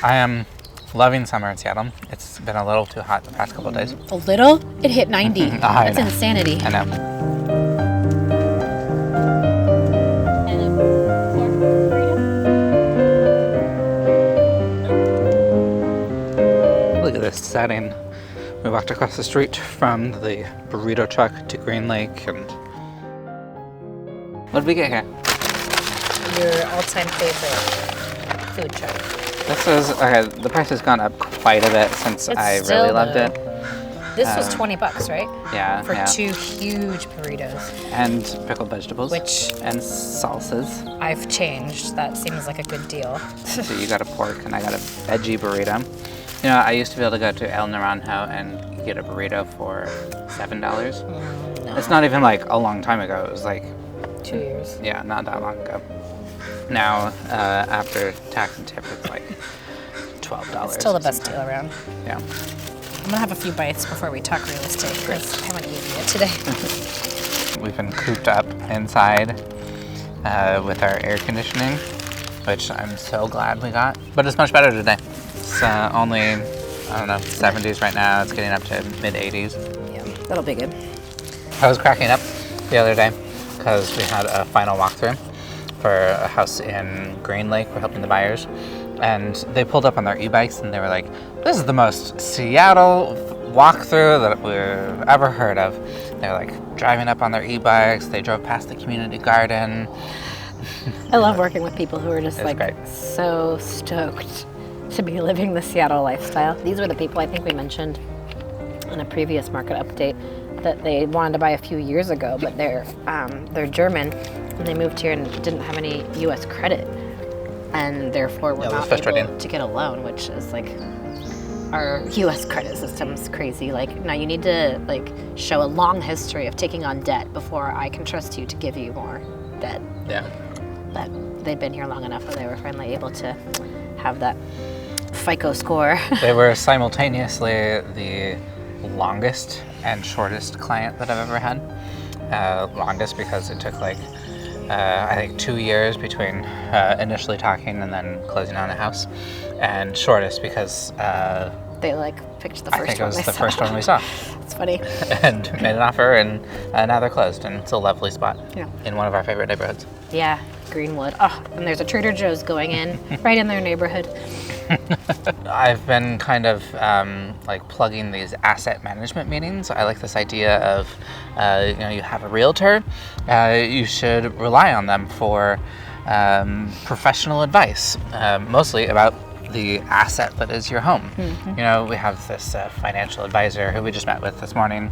I am loving summer in Seattle. It's been a little too hot the past couple of days. A little? It hit 90. That's insanity. I know. Look at this setting. We walked across the street from the burrito truck to Green Lake, and what did we get here? Your all-time favorite food truck. This is, okay, the price has gone up quite a bit since I really loved it. This was $20, right? Yeah, For yeah. 2 huge burritos. And pickled vegetables. Which and salsas. I've changed. That seems like a good deal. So you got a pork and I got a veggie burrito. You know, I used to be able to go to El Naranjo and get a burrito for $7. No. It's not even like a long time ago. It was like 2 years. Yeah, not that long ago. Now, after tax and tip, it's like $12. It's still the best deal around. Yeah. I'm gonna have a few bites before we talk real estate because I haven't eaten yet today. We've been cooped up inside with our air conditioning, which I'm so glad we got. But it's much better today. It's only, I don't know, 70s right now. It's getting up to mid 80s. Yeah, that'll be good. I was cracking up the other day because we had a final walkthrough for a house in Green Lake. We're helping the buyers. And they pulled up on their e-bikes and they were like, this is the most Seattle walkthrough that we've ever heard of. They're like driving up on their e-bikes. They drove past the community garden. I love working with people who are just It's great. so stoked to be living the Seattle lifestyle. These were the people I think we mentioned in a previous market update that they wanted to buy a few years ago, but they're German and they moved here and didn't have any U.S. credit, and therefore were not able to get a loan, which is like, our U.S. credit system's crazy. Like, now you need to like show a long history of taking on debt before I can trust you to give you more debt. Yeah. But they'd been here long enough that they were finally able to have that FICO score. They were simultaneously the longest and shortest client that I've ever had. Longest because it took like, I think 2 years between initially talking and then closing on a house. And shortest because They like picked the first one. I think it was they the saw. first one we saw. It's funny. And made an offer, and now they're closed, and it's a lovely spot Yeah. in one of our favorite neighborhoods. Yeah, Greenwood. Oh, and there's a Trader Joe's going in right in their neighborhood. I've been kind of like plugging these asset management meetings. I like this idea of, you have a realtor, you should rely on them for professional advice, mostly about the asset that is your home. Mm-hmm. We have this financial advisor who we just met with this morning.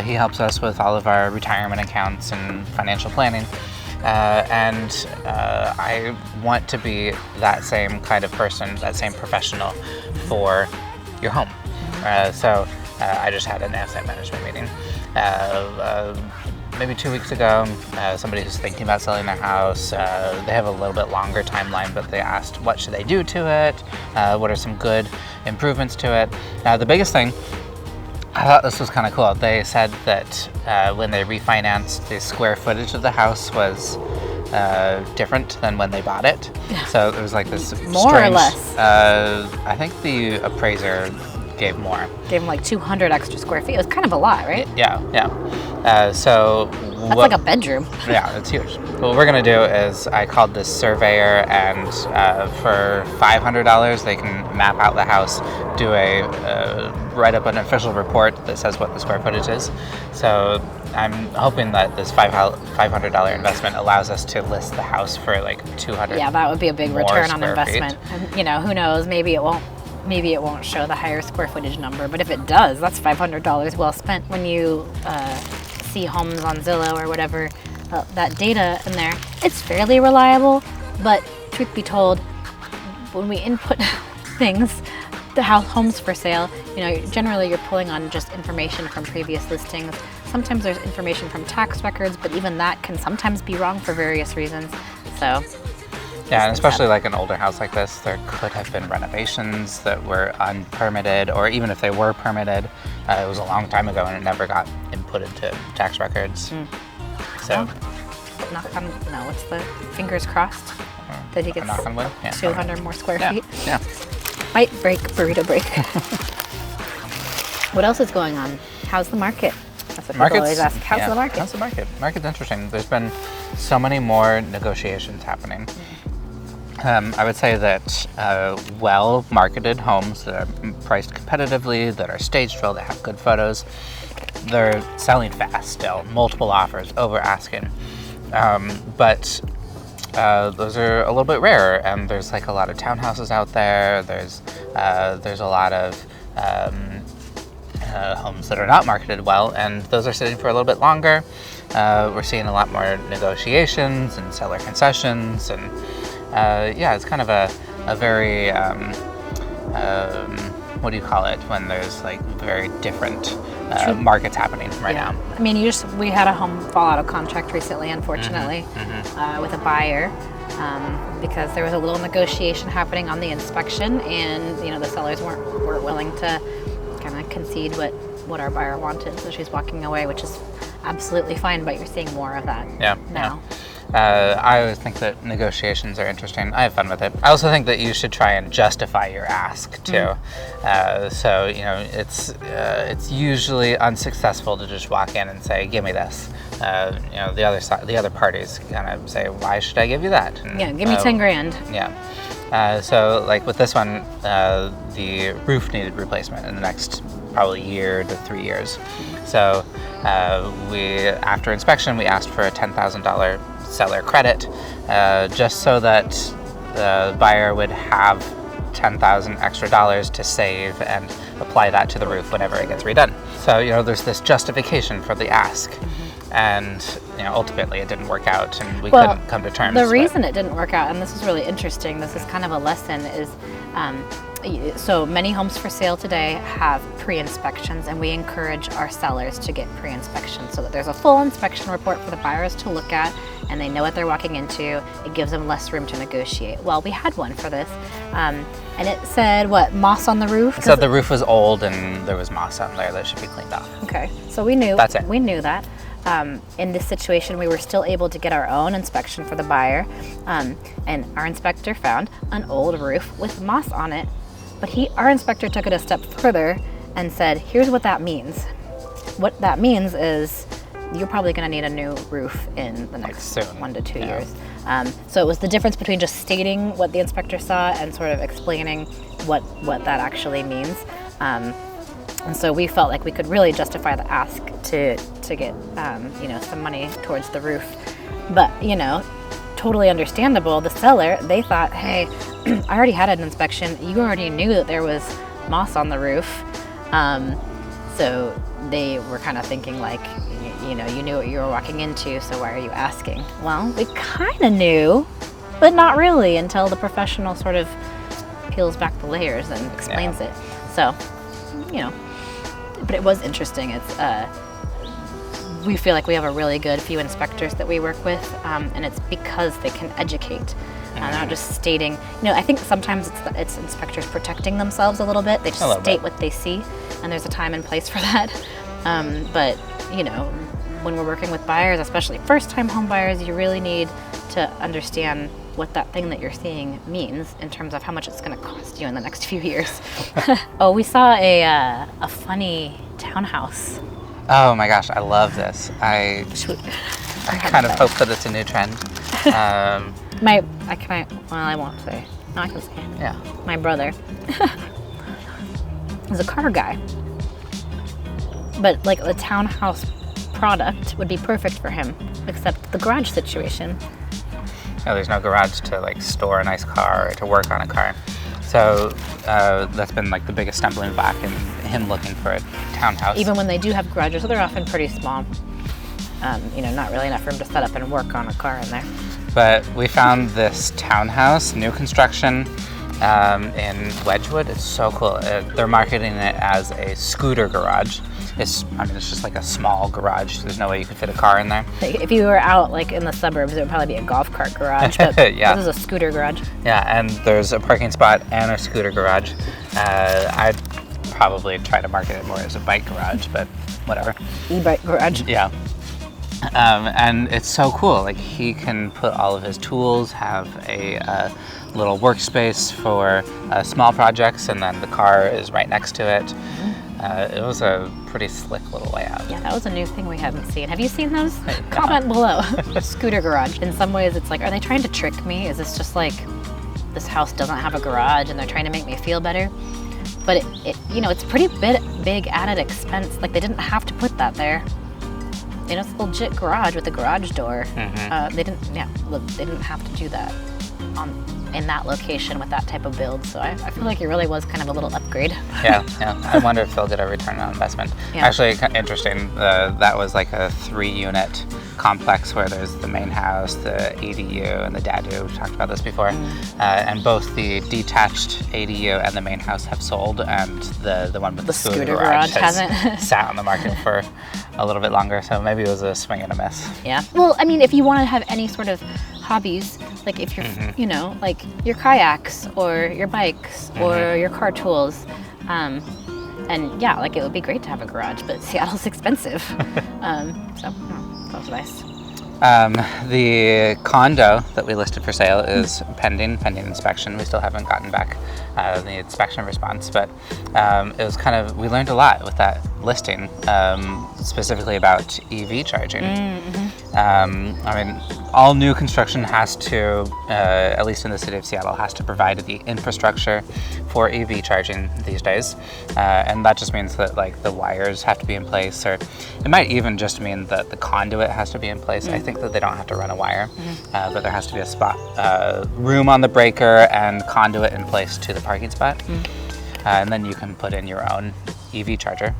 He helps us with all of our retirement accounts and financial planning. And I want to be that same kind of person, that same professional for your home. So I just had an asset management meeting. Maybe 2 weeks ago, somebody who's thinking about selling their house, they have a little bit longer timeline, but they asked what should they do to it, what are some good improvements to it. The biggest thing, I thought this was kind of cool. They said that when they refinanced, the square footage of the house was different than when they bought it. Yeah. So there was like this More strange, or less. I think the appraiser gave more. Gave them like 200 extra square feet. It was kind of a lot, right? Yeah, yeah. So That's like a bedroom. Yeah, it's huge. What we're gonna do is I called this surveyor, and for $500 they can map out the house, do write up an official report that says what the square footage is. So I'm hoping that this $500 investment allows us to list the house for like 200. Yeah, that would be a big more return on square investment. feet. And, who knows? Maybe it won't show the higher square footage number, but if it does, that's $500 well spent. When you see homes on Zillow or whatever, that data in there, it's fairly reliable, but truth be told, when we input things, the homes for sale, generally you're pulling on just information from previous listings. Sometimes there's information from tax records, but even that can sometimes be wrong for various reasons. So yeah, and especially like an older house like this, there could have been renovations that were unpermitted, or even if they were permitted, it was a long time ago and it never got inputted to tax records. So, what's the fingers crossed that he gets knock on wood. Yeah, 200 more square feet? Yeah. Bite break, burrito break. What else is going on? How's the market? That's what people always ask. How's the market? How's the market? Market's interesting. There's been so many more negotiations happening. I would say that well-marketed homes that are priced competitively, that are staged well, that have good photos, they're selling fast still. Multiple offers, over asking. But those are a little bit rarer, and there's like a lot of townhouses out there. There's a lot of homes that are not marketed well, and those are sitting for a little bit longer. We're seeing a lot more negotiations and seller concessions, and it's kind of a very what do you call it when there's like very different markets happening right now. I mean, we had a home fall out of contract recently, unfortunately, with a buyer. Because there was a little negotiation happening on the inspection, and the sellers weren't willing to kind of concede what our buyer wanted, so she's walking away, which is absolutely fine. But you're seeing more of that now. I always think that negotiations are interesting. I have fun with it. I also think that you should try and justify your ask too. So it's usually unsuccessful to just walk in and say, "Give me this." The other parties kind of say, "Why should I give you that?" And, give me 10 grand. Yeah. So like with this one, the roof needed replacement in the next probably year to 3 years. So after inspection, we asked for a $10,000 seller credit, just so that the buyer would have $10,000 extra to save and apply that to the roof whenever it gets redone. So there's this justification for the ask. And ultimately it didn't work out, and we couldn't come to terms. The reason it didn't work out, and this is really interesting, this is kind of a lesson, is so many homes for sale today have pre-inspections, and we encourage our sellers to get pre-inspections so that there's a full inspection report for the buyers to look at, and they know what they're walking into. It gives them less room to negotiate. Well, we had one for this, and it said, moss on the roof? It said the roof was old and there was moss on there that should be cleaned off. Okay, so we knew. That's it. We knew that. In this situation, we were still able to get our own inspection for the buyer, and our inspector found an old roof with moss on it, but our inspector took it a step further and said, here's what that means. What that means is you're probably going to need a new roof in the next 1 to 2 years. So it was the difference between just stating what the inspector saw and sort of explaining what that actually means. And so we felt like we could really justify the ask to get some money towards the roof. But totally understandable. The seller, they thought, hey, I already had an inspection. You already knew that there was moss on the roof. So they were kind of thinking like, you knew what you were walking into, so why are you asking? Well, we kind of knew, but not really until the professional sort of peels back the layers and explains it. So, but it was interesting. It's we feel like we have a really good few inspectors that we work with, and it's because they can educate, not just stating. I think sometimes it's inspectors protecting themselves a little bit. They just state what they see, and there's a time and place for that. But when we're working with buyers, especially first-time home buyers, you really need to understand what that thing that you're seeing means in terms of how much it's going to cost you in the next few years. Oh, we saw a funny townhouse. Oh my gosh, I love this. I kind of hope that it's a new trend. I won't say. No, I can say. Yeah. My brother is a car guy, but like the townhouse product would be perfect for him, except the garage situation. No, there's no garage to like store a nice car or to work on a car. So that's been like the biggest stumbling block in him looking for a townhouse. Even when they do have garages, so they're often pretty small. Not really enough room to set up and work on a car in there. But we found this townhouse, new construction, in Wedgwood. It's so cool. They're marketing it as a scooter garage. It's just like a small garage. There's no way you could fit a car in there. If you were out like in the suburbs, it would probably be a golf cart garage, but yeah. This is a scooter garage. Yeah, and there's a parking spot and a scooter garage. I'd probably try to market it more as a bike garage, but whatever. E-bike garage. Yeah. And it's so cool. Like he can put all of his tools, have a little workspace for small projects, and then the car is right next to it. It was a pretty slick little layout. Yeah, that was a new thing we haven't seen. Have you seen those? Comment below. Scooter garage. In some ways, it's like, are they trying to trick me? Is this just like, this house doesn't have a garage and they're trying to make me feel better? But it's pretty big added expense. Like they didn't have to put that there. It's a legit garage with a garage door. They didn't have to do that in that location with that type of build. So I feel like it really was kind of a little upgrade. Yeah. I wonder if they'll get a return on investment. Yeah. Actually, interesting. That was like a 3-unit complex where there's the main house, the ADU, and the DADU. We've talked about this before. And both the detached ADU and the main house have sold, and the one with the scooter garage hasn't sat on the market for a little bit longer. So maybe it was a swing and a miss. Yeah. Well, I mean, if you want to have any sort of hobbies, like if you're, like your kayaks or your bikes or your car tools, and yeah, like it would be great to have a garage, but Seattle's expensive. So that was nice. The condo that we listed for sale is pending inspection. We still haven't gotten back the inspection response, but it was we learned a lot with that listing, specifically about EV charging. I mean, all new construction has to, at least in the city of Seattle, has to provide the infrastructure for EV charging these days. And that just means that like the wires have to be in place, or it might even just mean that the conduit has to be in place. I think that they don't have to run a wire, but there has to be a spot, room on the breaker and conduit in place to the parking spot. And then you can put in your own EV charger.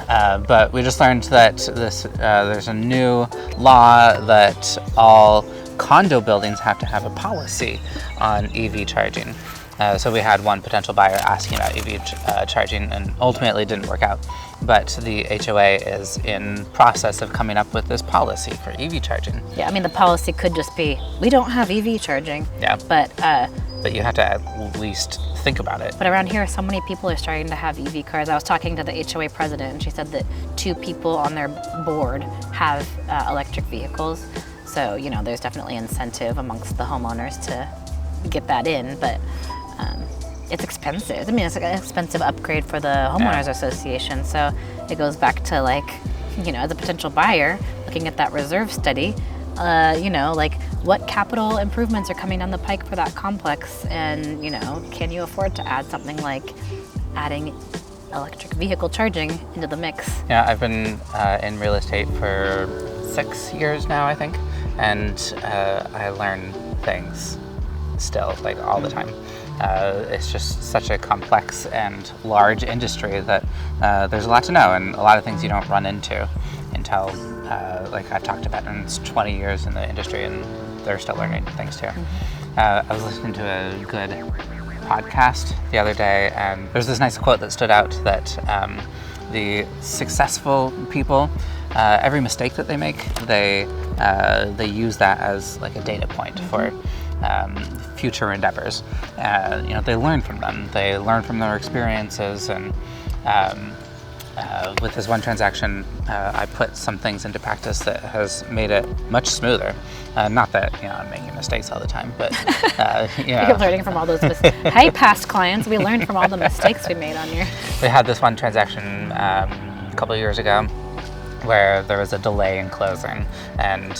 But we just learned that there's a new law that all condo buildings have to have a policy on EV charging. So we had one potential buyer asking about EV charging, and ultimately it didn't work out. But the HOA is in process of coming up with this policy for EV charging. Yeah, I mean, the policy could just be, we don't have EV charging. Yeah. But you have to at least think about it. But around here, so many people are starting to have EV cars. I was talking to the HOA president, and she said that 2 people on their board have electric vehicles. So, there's definitely incentive amongst the homeowners to get that in. But it's expensive. I mean, it's an expensive upgrade for the homeowners association. So it goes back to as a potential buyer, looking at that reserve study, like what capital improvements are coming down the pike for that complex, and can you afford to add something like adding electric vehicle charging into the mix? Yeah, I've been in real estate for 6 years now, I think, and I learn things still, like all the time. It's just such a complex and large industry that there's a lot to know, and a lot of things you don't run into until, like I've talked about, and it's 20 years in the industry, and they're still learning things too. I was listening to a good podcast the other day, and there's this nice quote that stood out that the successful people, every mistake that they make, they use that as like a data point for future endeavors. They learn from them. They learn from their experiences, and with this one transaction, I put some things into practice that has made it much smoother. Not that I'm making mistakes all the time, but You're learning from all those mistakes. Hey, past clients, we learned from all the mistakes we made on here. We had this one transaction a couple of years ago where there was a delay in closing, and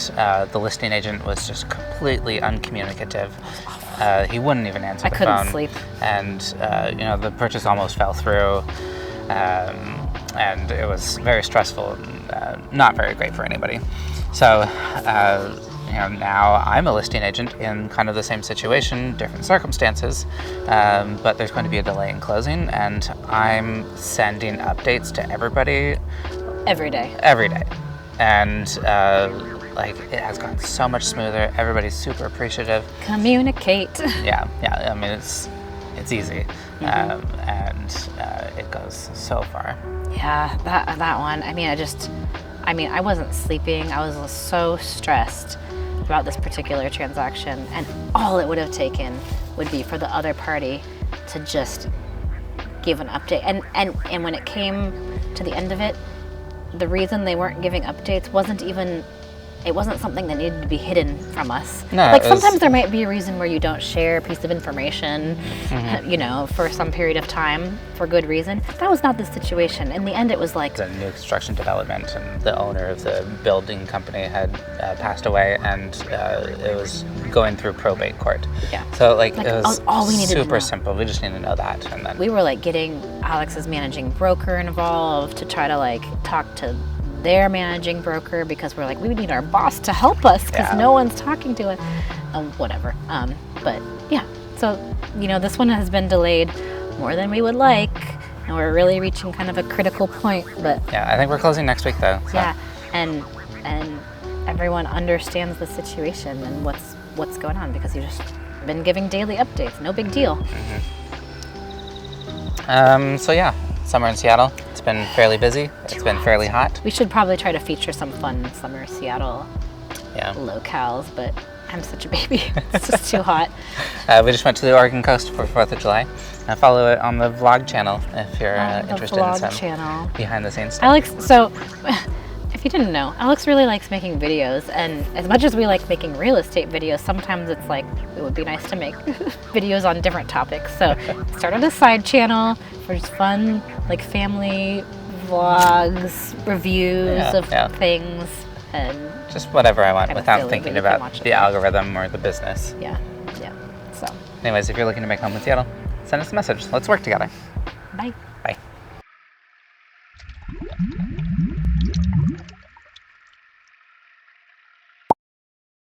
the listing agent was just completely uncommunicative. He wouldn't even answer the phone. I couldn't sleep. And the purchase almost fell through, and it was very stressful and not very great for anybody. So now I'm a listing agent in kind of the same situation, different circumstances, but there's going to be a delay in closing, and I'm sending updates to everybody every day. And it has gone so much smoother. Everybody's super appreciative. Communicate. Yeah. I mean, it's easy, and it goes so far. Yeah, that one. I wasn't sleeping. I was so stressed about this particular transaction, and all it would have taken would be for the other party to just give an update. And when it came to the end of it, the reason they weren't giving updates it wasn't something that needed to be hidden from us. No, like it was- sometimes there might be a reason where you don't share a piece of information, for some period of time for good reason. That was not the situation. In the end, it was like, A new construction development, and the owner of the building company had passed away, and it was going through probate court. Yeah. So like Like, it was all we needed to super know. simple. We just need to know that, and then we were like getting Alex's managing broker involved to try to like talk to their managing broker because we're like, we need our boss to help us because Yeah. no one's talking to us. Whatever. But yeah, so this one has been delayed more than we would like, and we're really reaching kind of a critical point. But yeah, I think we're closing next week though. So. yeah, and everyone understands the situation and what's going on because you've just been giving daily updates. No big deal. So yeah, summer in Seattle. It's been fairly busy. It's been fairly hot. We should probably try to feature some fun summer Seattle Yeah. locales, but I'm such a baby. It's just too hot. We just went to the Oregon coast for 4th of July. Follow it on the vlog channel if you're The interested in vlog some channel. behind the scenes stuff. Alex, so if you didn't know, Alex really likes making videos, and as much as we like making real estate videos, sometimes it's like it would be nice to make videos on different topics. So started a side channel for just fun, like family vlogs, reviews Yeah, of yeah. things, and Just whatever I want Kinda without silly, thinking but you can about watch it the later. algorithm or the business. yeah. So Anyways, if you're looking to make home in Seattle, send us a message. Let's work together. bye.